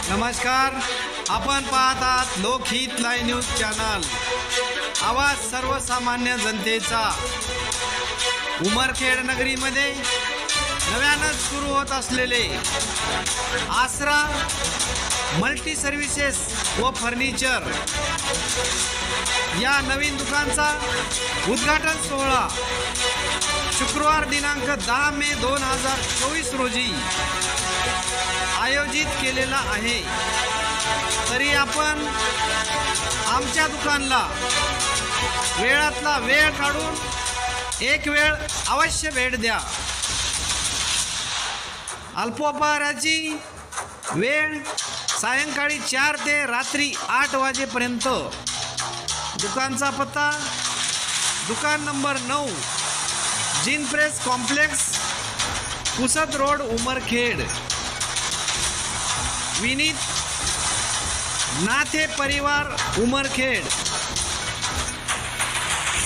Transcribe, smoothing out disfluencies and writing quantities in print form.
नमस्कार, आपण पाहत आहात लोकहित लाईव्ह न्यूज चॅनल। आवाज सर्वसामान्य जनतेचा। उमरखेड नगरीमध्ये नव्यानं सुरू होत असलेले आसरा मल्टी सर्व्हिसेस व फर्निचर या नवीन दुकानचा उद्घाटन सोहळा शुक्रवार दिनांक 10 मे 2024 रोजी आयोजित केलेला आहे। तरी आपण आमच्या दुकानला वेळातला वेळ काढून एक वेळ अवश्य भेट द्या। अल्पोपहाराची वेळ सायंकाळी 4 ते रात्री 8 वाजेपर्यंत। दुकानचा पत्ता दुकान number 9 gin press complex Pusad road Umarkhed. Vineet Nathe परिवार उमरखेड।